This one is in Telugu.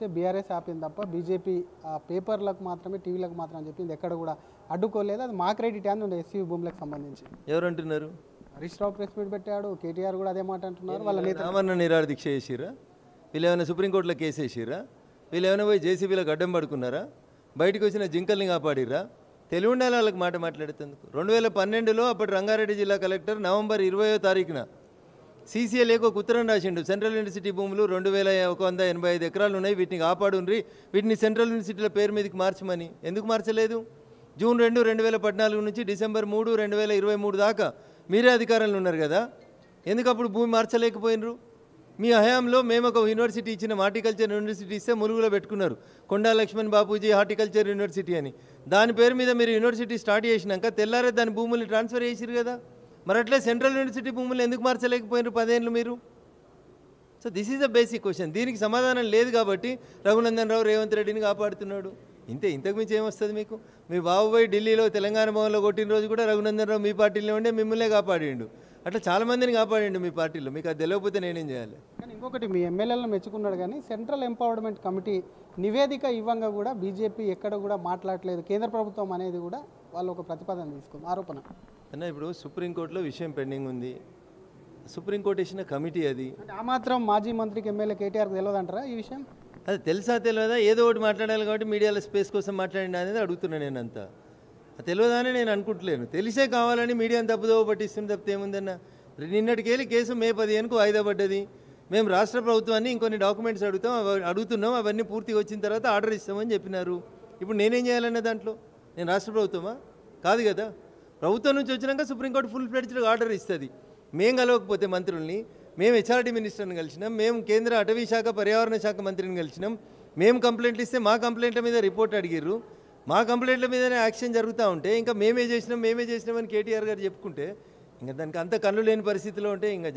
చూస్తే బీఆర్ఎస్ ఆపింది తప్ప బీజేపీ పేపర్లకు మాత్రమే టీవీలకు మాత్రం అని చెప్పింది ఎక్కడ కూడా అడ్డుకోలేదు. అది మా క్రెడిట్ అని ఉండే ఎస్సీ భూములకు సంబంధించి. ఎవరంటున్నారు? హరీష్ రావు ప్రెస్ మీట్ పెట్టాడు, కేటీఆర్ కూడా అదే మాట అంటున్నారు. వాళ్ళ నేత రామన్న నిరాహార దీక్ష చేసిరా? వీళ్ళు ఏమైనా సుప్రీంకోర్టులో కేసు వేసిరా? వీళ్ళు ఏమైనా పోయి జేసీబీలకు అడ్డం పడుకున్నారా? బయటకు వచ్చిన జింకల్ని కాపాడిరా? తెలివి ఉండాలి వాళ్ళకి మాట మాట్లాడేందుకు. 2012లో అప్పటి రంగారెడ్డి జిల్లా కలెక్టర్ నవంబర్ 20వ తారీఖున సీసీఎల్ఏకు ఒక ఉత్తరం రాసిండు. సెంట్రల్ యూనివర్సిటీ భూములు 2185 ఎకరాలు ఉన్నాయి, వీటిని కాపాడుండ్రి, వీటిని సెంట్రల్ యూనివర్సిటీల పేరు మీదకి మార్చమని. ఎందుకు మార్చలేదు? జూన్ 2, 2014 నుంచి డిసెంబర్ 3, 2023 దాకా మీరే అధికారంలో ఉన్నారు కదా, ఎందుకు అప్పుడు భూమి మార్చలేకపోయినరు? మీ హయాంలో మేము ఒక యూనివర్సిటీ ఇచ్చిన హార్టికల్చర్ యూనివర్సిటీ ఇస్తే ములుగులో పెట్టుకున్నారు, కొండా లక్ష్మణ్ బాపూజీ హార్టికల్చర్ యూనివర్సిటీ అని. దాని పేరు మీద మీరు యూనివర్సిటీ స్టార్ట్ చేసినాక తెల్లారే దాని భూముల్ని ట్రాన్స్ఫర్ చేసిరు కదా, మరి అట్లే సెంట్రల్ యూనివర్సిటీ భూములు ఎందుకు మార్చలేకపోయినారు 10 ఏళ్ళు మీరు? So this is the basic question. దీనికి సమాధానం లేదు కాబట్టి రఘునందన్ రావు రేవంత్ రెడ్డిని కాపాడుతున్నాడు. ఇంతకు మించి ఏమొస్తుంది మీకు? మీ బాబుపోయి ఢిల్లీలో తెలంగాణ భవన్లో కొట్టిన రోజు కూడా రఘునందన్ రావు మీ పార్టీలో ఉండే మిమ్మల్నే కాపాడిండు. అట్లా చాలామందిని కాపాడిండు మీ పార్టీలో. మీకు అది తెలియకపోతే నేనేం చేయాలి? కానీ ఇంకొకటి, మీ ఎమ్మెల్యేలను మెచ్చుకున్నాడు కానీ సెంట్రల్ ఎంపవర్మెంట్ కమిటీ నివేదిక ఇవ్వంగా కూడా బీజేపీ ఎక్కడ కూడా మాట్లాడలేదు, కేంద్ర ప్రభుత్వం అనేది కూడా వాళ్ళు ఒక ప్రతిపాదన తీసుకుంది, ఆరోపణ. అన్న ఇప్పుడు సుప్రీంకోర్టులో విషయం పెండింగ్ ఉంది, సుప్రీంకోర్టు ఇచ్చిన కమిటీ అది. ఆ మాత్రం మాజీ మంత్రికి ఎమ్మెల్యే కేటీఆర్కి తెలియదంటారా ఈ విషయం? అది తెలుసా తెలియదా? ఏదో ఒకటి మాట్లాడాలి కాబట్టి మీడియాలో స్పేస్ కోసం మాట్లాడినా అనేది అడుగుతున్నాను. నేను అంతా తెలియదా అని నేను అనుకుంటలేను. తెలిసే కావాలని మీడియాని తప్పుదోవ పట్టిస్తుంది తప్పితే ఏముందన్న. నిన్నటికెళ్ళి కేసు మే 15కు వాయిదా పడ్డది. మేము రాష్ట్ర ప్రభుత్వాన్ని ఇంకొన్ని డాక్యుమెంట్స్ అడుగుతున్నాం, అవన్నీ పూర్తిగా వచ్చిన తర్వాత ఆర్డర్ ఇస్తామని చెప్పినారు. ఇప్పుడు నేనేం చేయాలన్న దాంట్లో? నేను రాష్ట్ర ప్రభుత్వమా? కాదు కదా. ప్రభుత్వం నుంచి వచ్చినాక సుప్రీంకోర్టు ఫుల్ ఫ్లెడ్జ్డ్గా ఆర్డర్ ఇస్తుంది. మేము కలవకపోతే మంత్రుల్ని, మేము హెచ్ఆర్డీ మినిస్టర్ని కలిసినాం, మేము కేంద్ర అటవీ శాఖ పర్యావరణ శాఖ మంత్రిని కలిసినాం, మేము కంప్లైంట్లు ఇస్తే మా కంప్లైంట్ల మీద రిపోర్ట్ అడిగిర్రు, మా కంప్లైంట్ల మీదనే యాక్షన్ జరుగుతూ ఉంటే ఇంకా మేమే చేసినామని కేటీఆర్ గారు చెప్పుకుంటే ఇంకా దానికి అంత కళ్ళు లేని పరిస్థితిలో ఉంటే ఇంకా